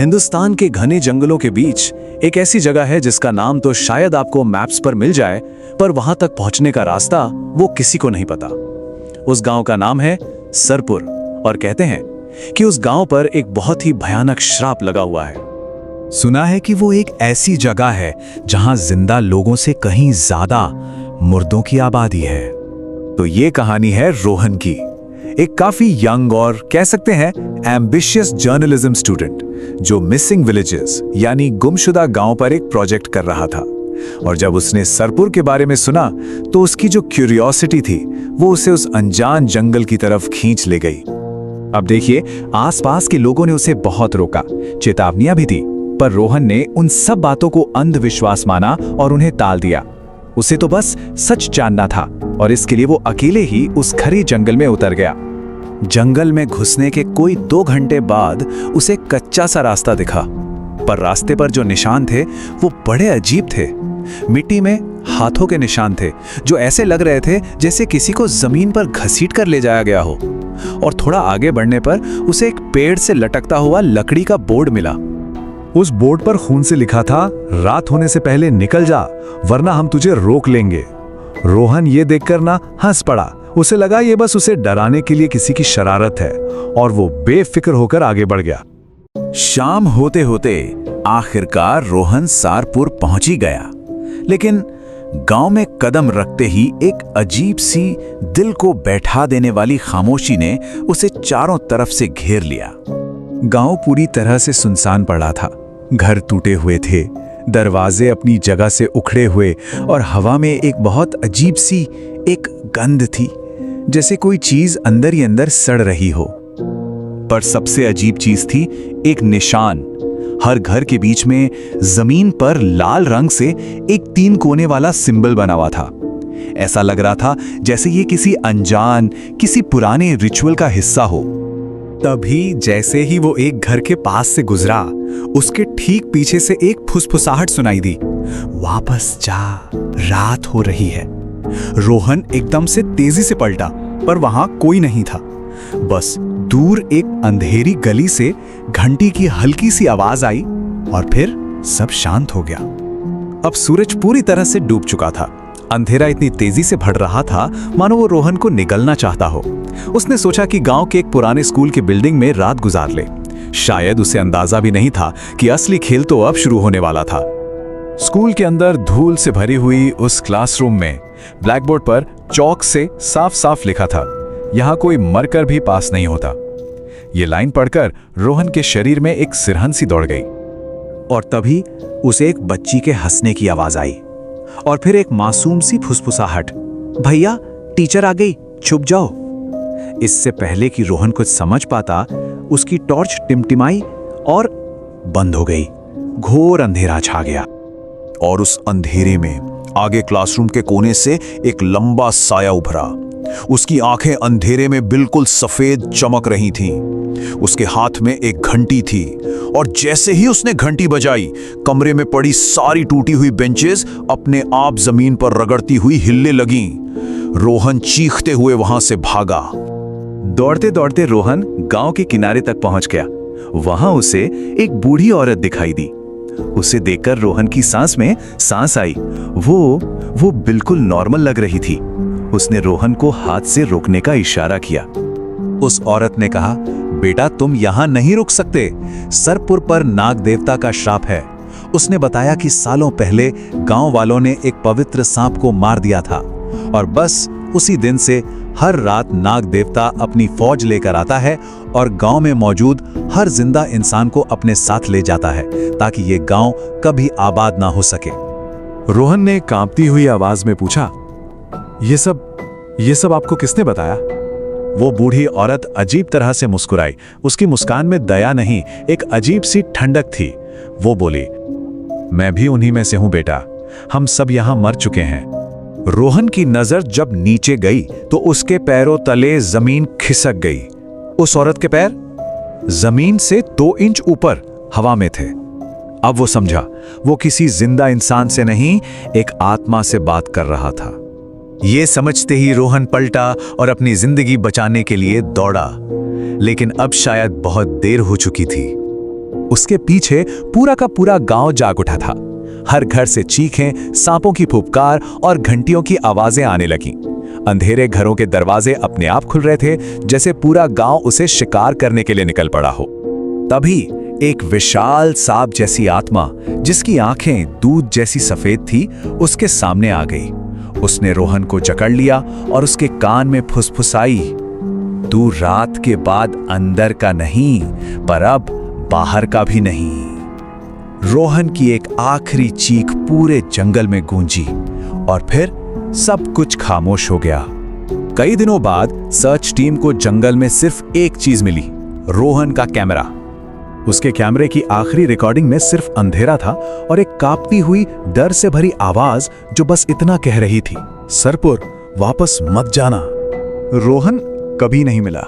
हिंदुस्तान के घने जंगलों के बीच एक ऐसी जगह है जिसका नाम तो शायद आपको मैप्स पर मिल जाए, पर वहां तक पहुंचने का रास्ता वो किसी को नहीं पता। उस गांव का नाम है सरपुर और कहते हैं कि उस गांव पर एक बहुत ही भयानक श्राप लगा हुआ है। सुना है कि वो एक ऐसी जगह है जहां जिंदा लोगों से कहीं ज्यादा मुर्दों की आबादी है। तो ये कहानी है रोहन की, एक काफी यंग और कह सकते हैं एम्बिशियस जर्नलिज्म स्टूडेंट जो मिसिंग विलेजेस यानी गुमशुदा गांव पर एक प्रोजेक्ट कर रहा था। और जब उसने सरपुर के बारे में सुना तो उसकी जो क्यूरियोसिटी थी वो उसे उस अनजान जंगल की तरफ खींच ले गई। अब देखिए, आसपास के लोगों ने उसे बहुत रोका, चेतावनियां भी दी, पर रोहन ने उन सब बातों को अंधविश्वास माना और उन्हें टाल दिया। उसे तो बस सच जानना था और इसके लिए वो अकेले ही उस घने जंगल में उतर गया। जंगल में घुसने के कोई 2 घंटे बाद उसे कच्चा सा रास्ता दिखा, पर रास्ते पर जो निशान थे वो बड़े अजीब थे। मिट्टी में हाथों के निशान थे जो ऐसे लग रहे थे जैसे किसी को जमीन पर घसीट कर ले जाया गया हो। और थोड़ा आगे बढ़ने पर उसे एक पेड़ से लटकता हुआ लकड़ी का बोर्ड मिला। उस बोर्ड पर खून से लिखा था, रात होने से पहले निकल जा वरना हम तुझे रोक लेंगे। रोहन ये देखकर ना हंस पड़ा। उसे लगा ये बस उसे डराने के लिए किसी की शरारत है और वो बेफिक्र होकर आगे बढ़ गया। शाम होते होते आखिरकार रोहन सारपुर पहुंच ही गया, लेकिन गांव में कदम रखते ही एक अजीब सी दिल को बैठा देने वाली खामोशी ने उसे चारों तरफ से घेर लिया। गांव पूरी तरह से सुनसान पड़ा था। घर टूटे हुए थे, दरवाजे अपनी जगह से उखड़े हुए और हवा में एक बहुत अजीब सी एक गंध थी, जैसे कोई चीज अंदर ही अंदर सड़ रही हो। पर सबसे अजीब चीज थी एक निशान। हर घर के बीच में जमीन पर लाल रंग से एक 3 कोने वाला सिंबल बना हुआ था। ऐसा लग रहा था जैसे ये किसी अनजान, किसी पुराने रिचुअल का हिस्सा हो। तभी जैसे ही वो एक घर के पास से गुजरा, उसके ठीक पीछे से एक फुसफुसाहट सुनाई दी, वापस जा, रात हो रही है। रोहन एकदम से तेजी से पलटा, पर वहां कोई नहीं था। बस दूर एक अंधेरी गली से घंटी की हल्की सी आवाज आई और फिर सब शांत हो गया। अब सूरज पूरी तरह से डूब चुका था। अंधेरा इतनी तेजी से बढ़ रहा था मानो वो रोहन को निगलना चाहता हो। उसने सोचा कि गांव के एक पुराने स्कूल की बिल्डिंग में रात गुजार ले। शायद उसे अंदाजा भी नहीं था कि असली खेल तो अब शुरू होने वाला था। स्कूल के अंदर धूल से भरी हुई उस क्लासरूम में ब्लैकबोर्ड पर चौक से साफ साफ लिखा था, यहां कोई मरकर भी पास नहीं होता। ये लाइन पढ़कर रोहन के शरीर में एक सिरहन सी दौड़ गई। और तभी उसे एक बच्ची के हंसने की आवाज आई और फिर एक मासूम सी फुसफुसाहट, भैया टीचर आ गई, छुप जाओ। इससे पहले कि रोहन कुछ समझ पाता, उसकी टॉर्च टिमटिमाई और बंद हो गई। घोर अंधेरा छा गया और उस अंधेरे में आगे क्लासरूम के कोने से एक लंबा साया उभरा। उसकी आंखें अंधेरे में बिल्कुल सफेद चमक रही थीं। उसके हाथ में एक घंटी थी और जैसे ही उसने घंटी बजाई, कमरे में पड़ी सारी टूटी हुई बेंचेस अपने आप जमीन पर रगड़ती हुई हिलने लगीं। रोहन चीखते हुए वहां से भागा। दौड़ते दौड़ते रोहन गांव के किनारे तक पहुंच गया। वहां उसे एक बूढ़ी औरत दिखाई दी। उसे देखकर रोहन की सांस में सांस आई। वो बिल्कुल नॉर्मल लग रही थी। उसने रोहन को हाथ से रोकने का इशारा किया। उस औरत ने कहा, बेटा तुम यहां नहीं रुक सकते, सरपुर पर नाग देवता का श्राप है। उसने बताया कि सालों पहले गांव वालों ने एक पवित्र सांप को मार दिया था और बस उसी दिन से हर रात नाग देवता अपनी फौज लेकर आता है और गांव में मौजूद हर जिंदा इंसान को अपने साथ ले जाता है ताकि ये गांव कभी आबाद ना हो सके। रोहन ने कांपती हुई आवाज में पूछा, ये सब आपको किसने बताया? वो बूढ़ी औरत अजीब तरह से मुस्कुराई। उसकी मुस्कान में दया नहीं, एक अजीब सी ठंडक थी। वो बोली, मैं भी उन्हीं में से हूं बेटा, हम सब यहां मर चुके हैं। रोहन की नजर जब नीचे गई तो उसके पैरों तले जमीन खिसक गई। उस औरत के पैर जमीन से 2 इंच ऊपर हवा में थे। अब वो समझा, वो किसी जिंदा इंसान से नहीं, एक आत्मा से बात कर रहा था। ये समझते ही रोहन पलटा और अपनी जिंदगी बचाने के लिए दौड़ा, लेकिन अब शायद बहुत देर हो चुकी थी। उसके पीछे पूरा का पूरा गांव जाग उठा था। हर घर से चीखें, सांपों की फुफकार और घंटियों की आवाजें आने लगीं। अंधेरे घरों के दरवाजे अपने आप खुल रहे थे, जैसे पूरा गांव उसे शिकार करने के लिए निकल पड़ा हो। तभी एक विशाल सांप जैसी आत्मा, जिसकी आंखें दूध जैसी सफेद थी, उसके सामने आ गई। उसने रोहन को जकड़ लिया और उसके कान में फुसफुसाई, तू रात के बाद अंदर का नहीं, पर अब बाहर का भी नहीं। रोहन की एक आखिरी चीख पूरे जंगल में गूंजी और फिर सब कुछ खामोश हो गया। कई दिनों बाद सर्च टीम को जंगल में सिर्फ एक चीज मिली, रोहन का कैमरा। उसके कैमरे की आखिरी रिकॉर्डिंग में सिर्फ अंधेरा था और एक कांपती हुई डर से भरी आवाज जो बस इतना कह रही थी, सरपुर वापस मत जाना। रोहन कभी नहीं मिला।